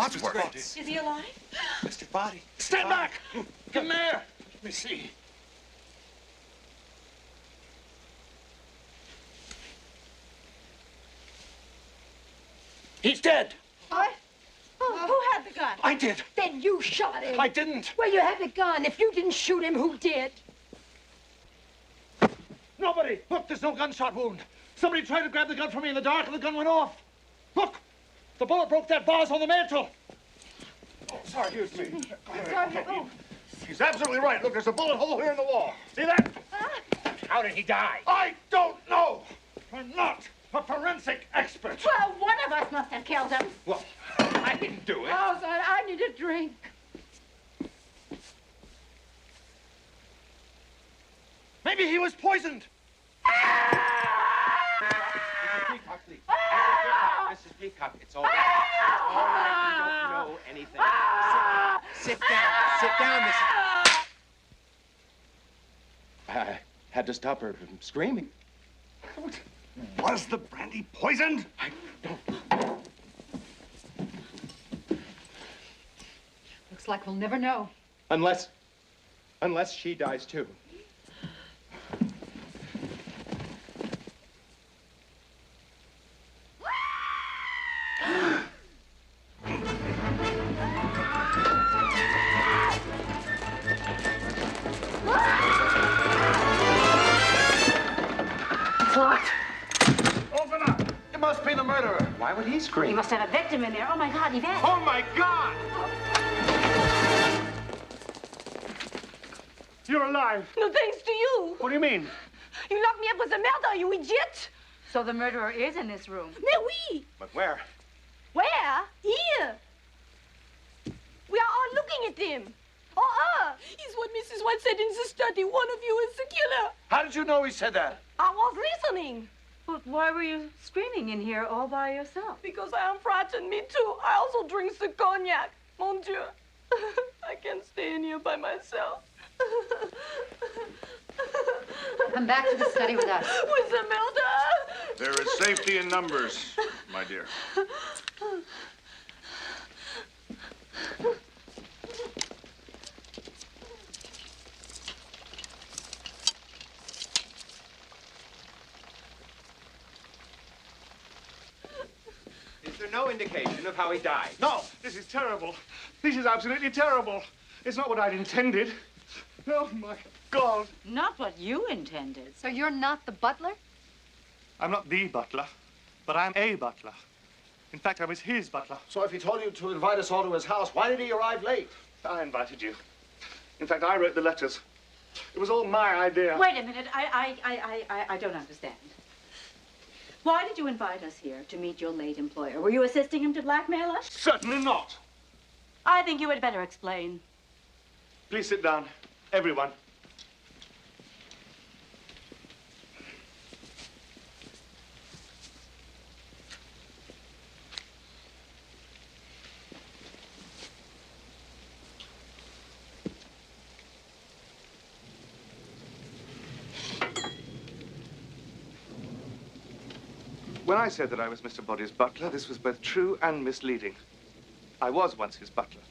Wadsworth. Is he alive? Mr. Body. Stand back! Come here. Let me see. He's dead. What? Who had the gun? I did. Then you shot him. I didn't. Well, you had the gun. If you didn't shoot him, who did? Nobody. Look, there's no gunshot wound. Somebody tried to grab the gun from me in the dark and the gun went off. Look, the bullet broke that vase on the mantel. Oh, sorry, here's me. Sergeant, oh. He's absolutely right. Look, there's a bullet hole here in the wall. See that? How did he die? I don't know. I'm not a forensic expert. Well, one of us must have killed him. Well, I didn't do it. Oh, son, I need a drink. Maybe he was poisoned. Mrs. Peacock, please. Mrs. Peacock, it's all right. It's all right. You don't know anything. Sit down. Sit down, Mrs. I had to stop her from screaming. Was the brandy poisoned? I don't. Looks like we'll never know. Unless she dies too. It's locked. Open up. It must be the murderer. Why would he He scream? must have a victim in there. Oh, my God, Yvette. Oh, my God! You're alive. No thanks to you. What do you mean? You locked me up with the murder, you idiot. So the murderer is in this room. Mais oui. But where? Where? Here. We are all looking at him. Oh, he's what Mrs. White said in the study. One of you is the killer. How did you know he said that? I was listening. But why were you screaming in here all by yourself? Because I am frightened. Me too. I also drink the cognac. Mon Dieu. I can't stay in here by myself. Come back to the study with us. With the murder. There is safety in numbers, my dear. Is there no indication of how he died? No, this is terrible. This is absolutely terrible. It's not what I'd intended. Oh, my God. Not what you intended. So you're not the butler? I'm not the butler, but I'm a butler. In fact, I was his butler. So if he told you to invite us all to his house, why did he arrive late? I invited you. In fact, I wrote the letters. It was all my idea. Wait a minute. I don't understand. Why did you invite us here to meet your late employer? Were you assisting him to blackmail us? Certainly not. I think you had better explain. Please sit down, everyone. When I said that I was Mr. Body's butler, this was both true and misleading. I was once his butler,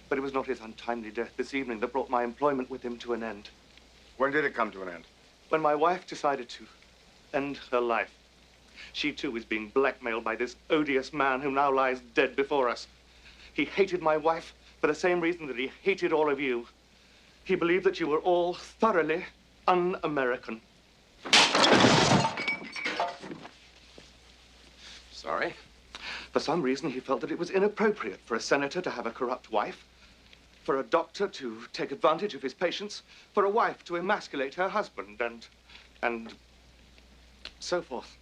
but it was not his untimely death this evening that brought my employment with him to an end. When did it come to an end? When my wife decided to end her life. She, too, is being blackmailed by this odious man who now lies dead before us. He hated my wife for the same reason that he hated all of you. He believed that you were all thoroughly un-American. Sorry. For some reason, he felt that it was inappropriate for a senator to have a corrupt wife, for a doctor to take advantage of his patients, for a wife to emasculate her husband, and so forth.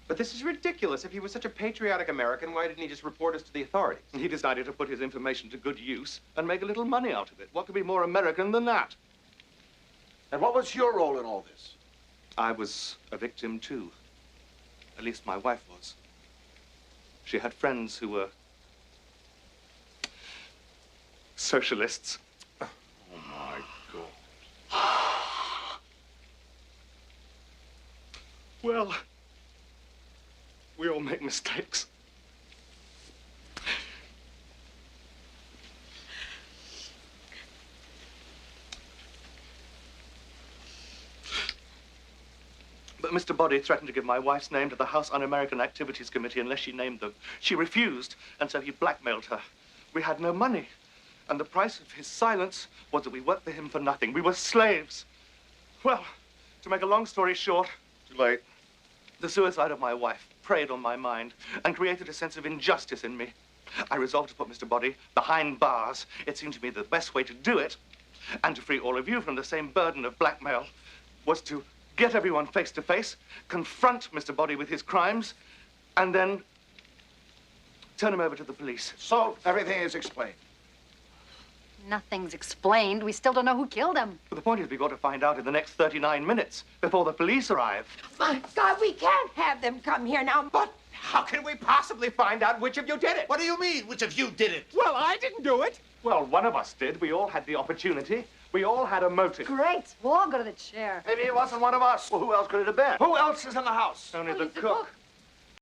But this is ridiculous. If he was such a patriotic American, why didn't he just report us to the authorities? He decided to put his information to good use and make a little money out of it. What could be more American than that? And what was your role in all this? I was a victim, too. At least my wife was. She had friends who were socialists. Oh, my God. Well, we all make mistakes. Mr. Body threatened to give my wife's name to the House Un-American Activities Committee unless she named them. She refused, and so he blackmailed her. We had no money, and the price of his silence was that we worked for him for nothing. We were slaves. Well, to make a long story short, Too late. the suicide of my wife preyed on my mind and created a sense of injustice in me. I resolved to put Mr. Body behind bars. It seemed to me the best way to do it, and to free all of you from the same burden of blackmail, was to get everyone face to face, confront Mr. Body with his crimes, and then turn him over to the police. So everything is explained. Nothing's explained. We still don't know who killed him. But the point is, we've got to find out in the next 39 minutes before the police arrive. My God, we can't have them come here now. But how can we possibly find out which of you did it? What do you mean? Which of you did it? Well, I didn't do it. Well, one of us did. We all had the opportunity. We all had a motive. Great. We'll all go to the chair. Maybe it wasn't one of us. Well, who else could it have been? Who else is in the house? Only Oh, the he's the cook. cook.